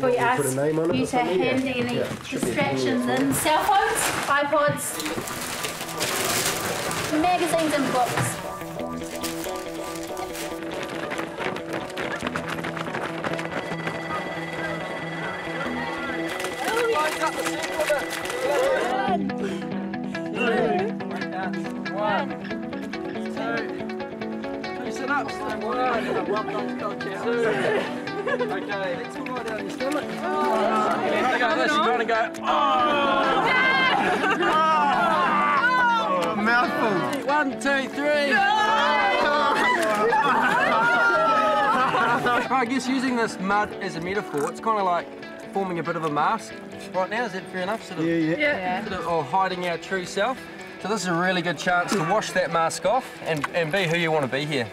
We ask you to hand any distractions in. Cell phones, iPods, magazines and books. Listen up. Okay, let's go down your stomach. There you go, this, you're going to go. Mouthful. 1, 2, 3. I guess using this mud as a metaphor, it's kind of like forming a bit of a mask right now. Is that fair enough? Sort of, or hiding our true self. So this is a really good chance to wash that mask off and be who you want to be here.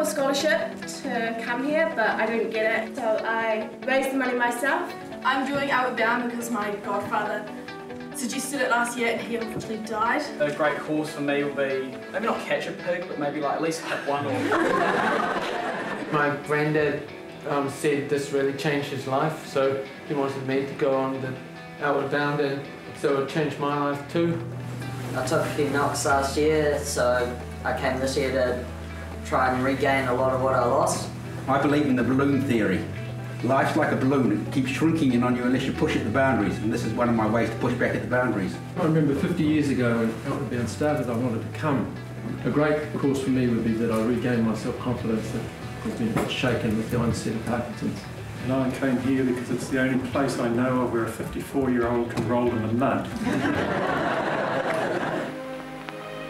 Scholarship to come here, but I didn't get it, so I raised the money myself. I'm doing Outward Bound because my godfather suggested it last year and he unfortunately died. A great course for me would be maybe not catch a pig, but maybe like at least hit one. My granddad said this really changed his life, so he wanted me to go on the Outward Bound, and so it changed my life too. I took a few knocks last year, so I came this year to try and regain a lot of what I lost. I believe in the balloon theory. Life's like a balloon, it keeps shrinking in on you unless you push at the boundaries, and this is one of my ways to push back at the boundaries. I remember 50 years ago when Outward Bound started, I wanted to come. A great course for me would be that I regained my self-confidence that has been a bit shaken with the onset of Parkinson's. And I came here because it's the only place I know of where a 54-year-old can roll in the mud.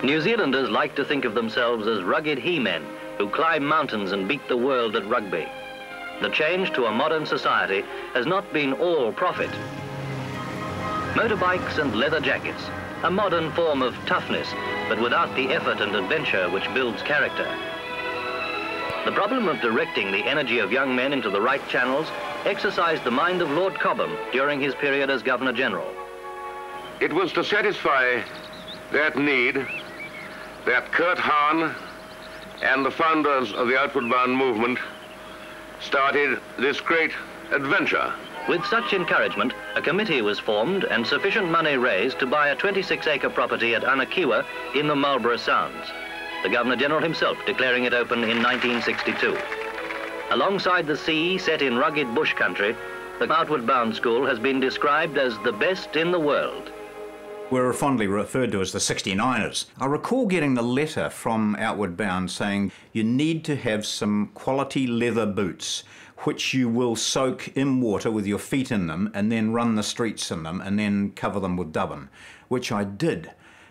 New Zealanders like to think of themselves as rugged he-men who climb mountains and beat the world at rugby. The change to a modern society has not been all profit. Motorbikes and leather jackets, a modern form of toughness, but without the effort and adventure which builds character. The problem of directing the energy of young men into the right channels exercised the mind of Lord Cobham during his period as Governor-General. It was to satisfy that need that Kurt Hahn and the founders of the Outward Bound movement started this great adventure. With such encouragement, a committee was formed and sufficient money raised to buy a 26-acre property at Anakiwa in the Marlborough Sounds, the Governor-General himself declaring it open in 1962. Alongside the sea set in rugged bush country, the Outward Bound School has been described as the best in the world. We're fondly referred to as the 69ers. I recall getting the letter from Outward Bound saying you need to have some quality leather boots which you will soak in water with your feet in them and then run the streets in them and then cover them with dubbin, which I did.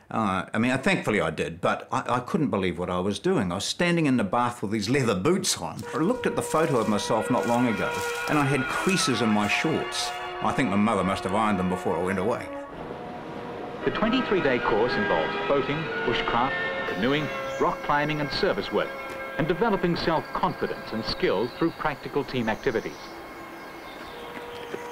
Thankfully I did, but I couldn't believe what I was doing. I was standing in the bath with these leather boots on. I looked at the photo of myself not long ago and I had creases in my shorts. I think my mother must have ironed them before I went away. The 23-day course involves boating, bushcraft, canoeing, rock climbing and service work, and developing self-confidence and skills through practical team activities.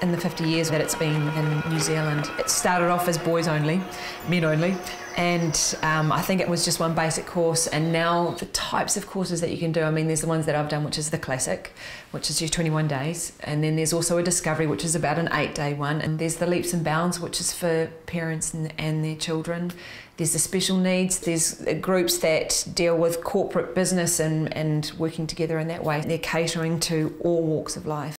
In the 50 years that it's been in New Zealand, it started off as boys only, men only, and I think it was just one basic course, and now the types of courses that you can do, there's the ones that I've done, which is the classic, which is your 21 days, and then there's also a discovery, which is about an 8-day one, and there's the leaps and bounds, which is for parents and their children. There's the special needs, there's groups that deal with corporate business and working together in that way. They're catering to all walks of life.